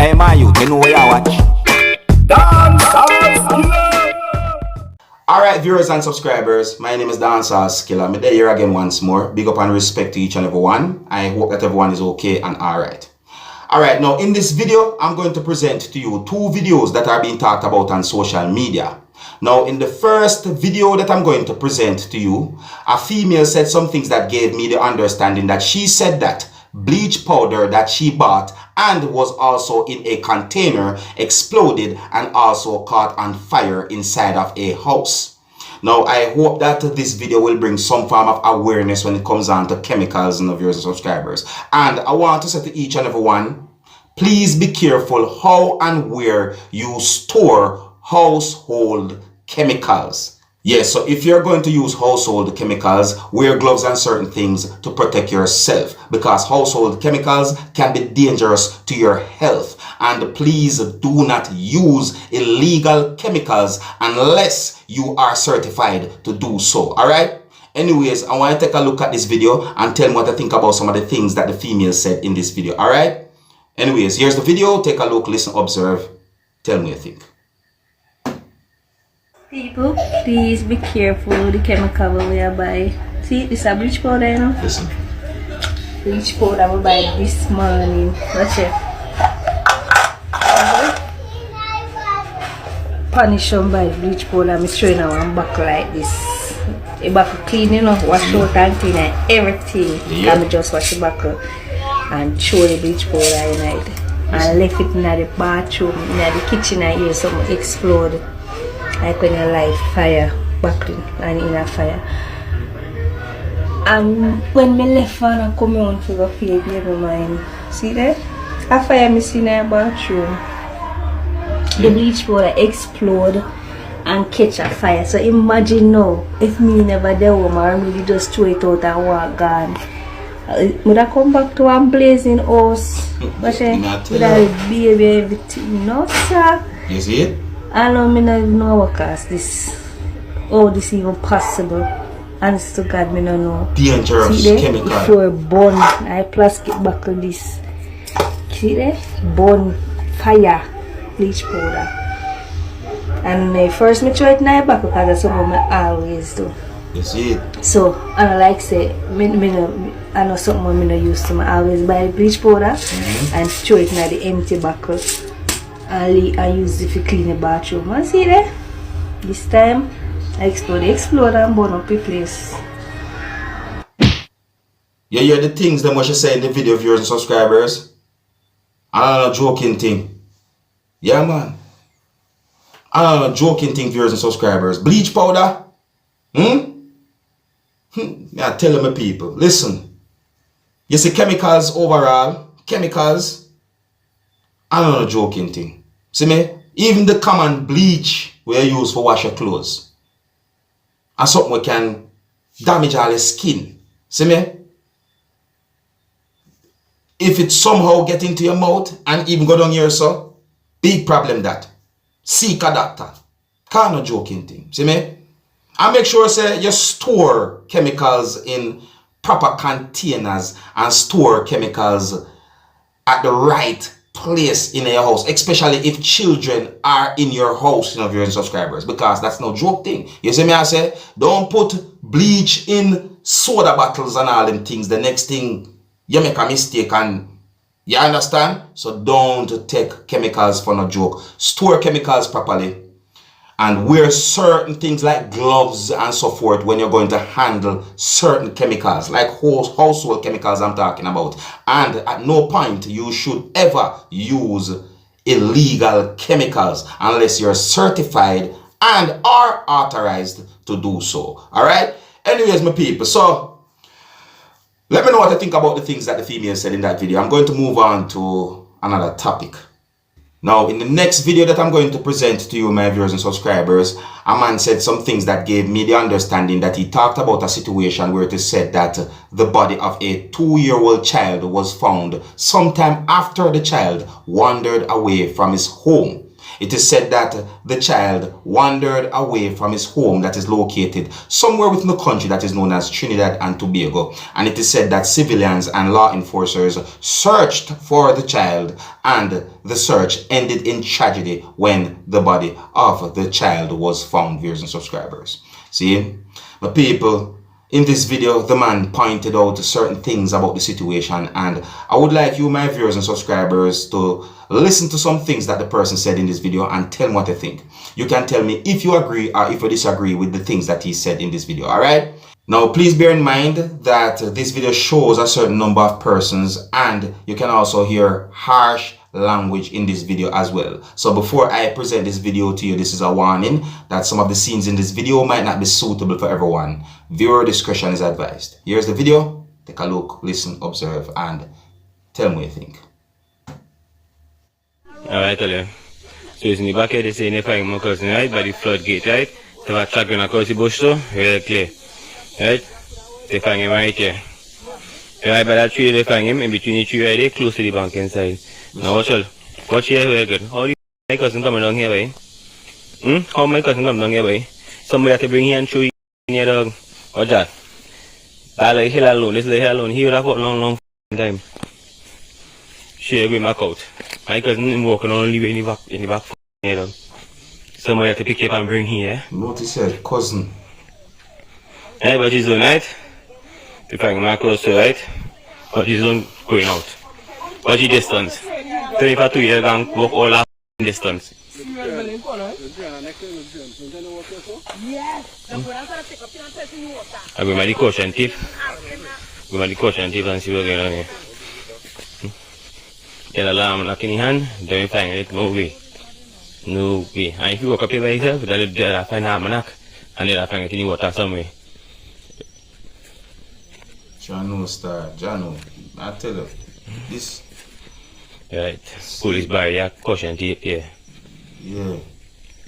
Hey man, you know where you watch. Dancehall skilla. Alright viewers and subscribers, my name is Dancehall skilla. I'm here again once more. Big up and respect to each and every one. I hope that everyone is okay and alright. Alright, now in this video, I'm going to present to you two videos that are being talked about on social media. Now in the first video that I'm going to present to you, a female said some things that gave me the understanding that she said that bleach powder that she bought and was also in a container exploded and also caught on fire inside of a house. Now I hope that this video will bring some form of awareness when it comes on to chemicals in the viewers and subscribers. And I want to say to each and every one, please be careful how and where you store household chemicals. Yes, so if you're going to use household chemicals, wear gloves and certain things to protect yourself, because household chemicals can be dangerous to your health. And please do not use illegal chemicals unless you are certified to do so. Alright? Anyways, I want to take a look at this video and tell me what I think about some of the things that the female said in this video. Alright? Anyways, here's the video. Take a look, listen, observe. Tell me what you think. People, please be careful with the chemical we are buy. See, this is a bleach powder, you know? Listen. Bleach powder we buy this morning. Watch it. Punish them by bleach powder. I'm showing you one buckle like this. A buckle clean, you know, wash out and clean and everything. Yeah. Let me just wash the buckle and throw the bleach powder in it. And left it in the bathroom, in the kitchen, and hear something explode. Like when you light fire, backling and in a fire. And when me left and I come on to the field, never mind. See there? A fire missing in the bathroom. The bleach powder explode and catch a fire. So imagine now, if me never there woman really just throw it out and walk gone. Would I come back to one blazing house? With a baby, everything. No, sir. You see it? I don't know what cause this. Oh, this even possible. Honest to God, me don't know. Dangerous chemical. If you're born, I plastic buckle this. See there? Burn fire, bleach powder. And first me try it in my back because that's something I always do. You see it? So, I like say, I know something I used to. I always buy bleach powder and throw it in the empty buckle. I use it to clean the bathroom. And see there? This time, I explode and burn up the place. You hear the things that what you say in the video, viewers and subscribers? I'm not a joking thing. Yeah, man. I'm not a joking thing, viewers and subscribers. Bleach powder? Yeah, tell them, people. Listen. You see chemicals overall. Chemicals. I'm not a joking thing. See me? Even the common bleach we use for wash your clothes. And something we can damage all the skin. See me? If it somehow get into your mouth and even go down here, so big problem that. Seek a doctor. Kind of joking thing. See me? And make sure say you store chemicals in proper containers and store chemicals at the right place in your house, especially if children are in your house, you know, viewers and subscribers, because that's no joke thing. You see me, I say, don't put bleach in soda bottles and all them things. The next thing, you make a mistake and you understand? So don't take chemicals for no joke. Store chemicals properly and wear certain things like gloves and so forth when you're going to handle certain chemicals, like household chemicals I'm talking about. And at no point you should ever use illegal chemicals unless you're certified and are authorized to do so. Alright? Anyways, my people, so let me know what I think about the things that the female said in that video. I'm going to move on to another topic. Now, in the next video that I'm going to present to you, my viewers and subscribers, a man said some things that gave me the understanding that he talked about a situation where it is said that the body of a 2-year-old child was found sometime after the child wandered away from his home. It is said that the child wandered away from his home that is located somewhere within the country that is known as Trinidad and Tobago. And it is said that civilians and law enforcers searched for the child, and the search ended in tragedy when the body of the child was found, viewers and subscribers. See, my people, in this video, the man pointed out certain things about the situation, and I would like you, my viewers and subscribers, to listen to some things that the person said in this video and tell me what you think. You can tell me if you agree or if you disagree with the things that he said in this video, alright? Now, please bear in mind that this video shows a certain number of persons, and you can also hear harsh language in this video as well. So before I present this video to you, this is a warning that some of the scenes in this video might not be suitable for everyone. Viewer discretion is advised. Here's the video. Take a look, listen, observe, and tell me what you think. Alright, tell you. So it's in the back here, they say they find my cousin, right, by the floodgate, right? They have a shotgun across the bush, so really clear. Right? They find him right here. Right by that tree, they find him in between the tree right there, close to the bank inside. Now watch here very good. How do you my cousin coming down here, boy? How my cousin come down here, boy? Somebody have to bring him and show you in here, dog. Watch that. That like hell alone, this like hell alone. He would have got long time. She with my coat. My cousin walking on only in the back here, dog. Somebody have to pick you up and bring here. Notice said cousin. Right, but he's on right. If I come across to right, but he's on going out. Watch the distance. 25 years and walk all that distance. I go my caution tip. Go my caution tip and see what's going on here. Get alarm lock in your hand, then you find it, no way. No way. And if you walk up here by yourself, then find a almanac and then I find it in the water somewhere. Jano star, Jano, I tell you, this. Right, police barrier, caution tape here. Yeah,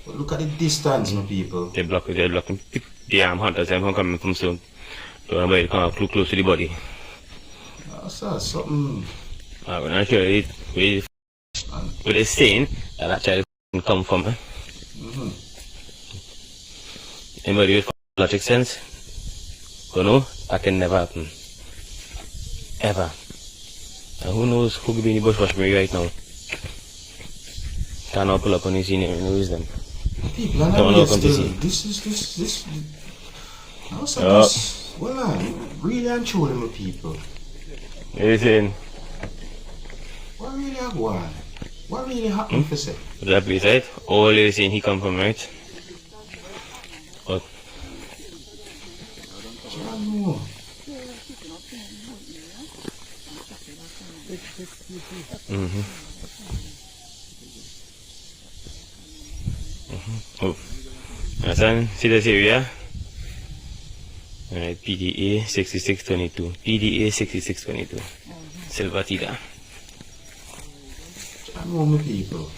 but look at the distance, my people. They're blocking the hunters, I'm coming from soon. So nobody come up too close to the body. Sir, something. I'm not sure with the saying that that child come from. Anybody with logic sense? You know, that can never happen. Ever. And who knows who could be in the bush watching me right now? Cannot pull up on his scene and lose them. People, I know this. No, sir, this. Well, really and truly, my people. Listen. What really happened? What really happened for say? That place, right? All the saying he come from, right? But Jano. Oh. Asan, see this area? Alright, PDA 6622. PDA 6622. Silvatida. Jano, my people.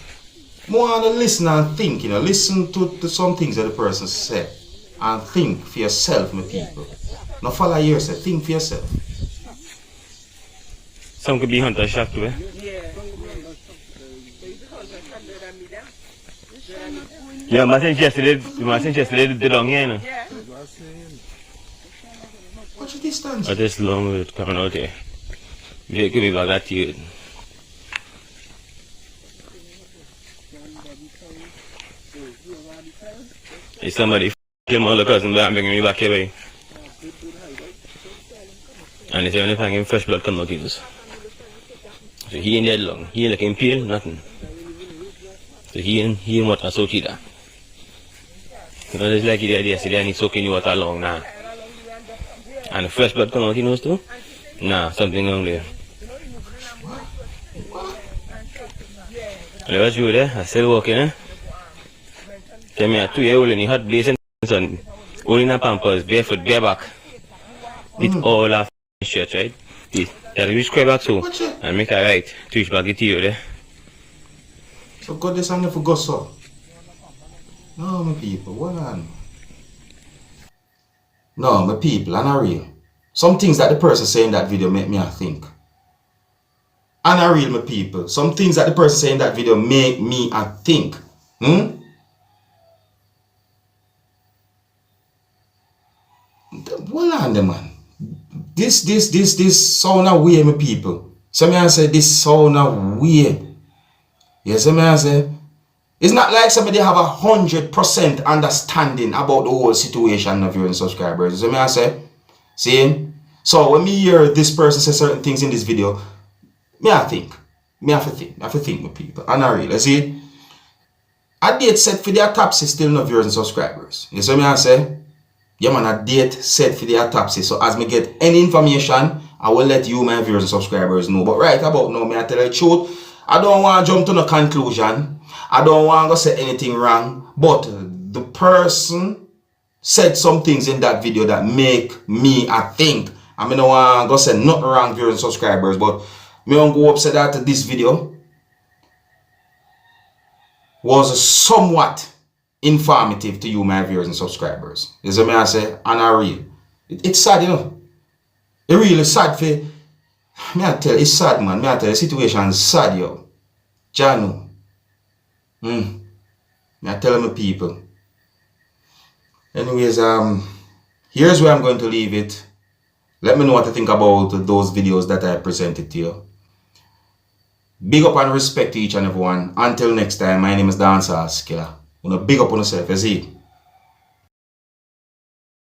More to listen and think, you know. Listen to some things that the person said. And think for yourself, my people. Not follow yourself, think for yourself. Some could be hunter shaft too, eh? Yeah, I think yesterday the long here, no? What's the distance? I just long with coming out here. They could be back at you. If somebody kill my other cousin back and bring me back here, boy. And if only find him fresh blood come out of us. So he ain't dead long. He ain't looking pale, nothing. So he ain't water soak either. You know, it's like he did yesterday and he's soaking water long now. And the fresh blood come out, he knows too? Nah, something wrong there. And what's you there? I still walking, eh? Tell me a 2-year-old in the hot blazing sun, all in a pampers, barefoot, bareback. With all our shirts, right? That we square back so and make a right to reach back the you there. So God this and for go so. No, my people, what on? No, my people, I'm not real. Some things that the person say in that video make me think. I'm not real, my people. Some things that the person say in that video make me think. Hmm? Hold on there, man. This sound a way, my people. So me I say this sound a way. Yes, me I say. It's not like somebody have 100% understanding about the whole situation of your subscribers. So me I say, see? So when me hear this person say certain things in this video, me I think. Me have to think with people. And I really see. A date set for the autopsy still no viewers and subscribers. You see me I say? Yeah man, a date set for the autopsy. So as me get any information, I will let you, my viewers and subscribers, know. But right about now, me I tell you the truth. I don't want to jump to no conclusion. I don't want to say anything wrong. But the person said some things in that video that make me, I think. I mean, I don't want to say nothing wrong, viewers and subscribers. But me want to go up say that this video was somewhat informative to you, my viewers and subscribers. You see me I say, and I real. It's sad, you know. It really sad for me. I tell you, it's sad, man. Me I tell you, the situation is sad, yo. Jano. Me I tell my people. Anyways, here's where I'm going to leave it. Let me know what you think about those videos that I presented to you. Big up and respect to each and everyone. Until next time, my name is Dancehall Skilla. Big up on yourself, you see.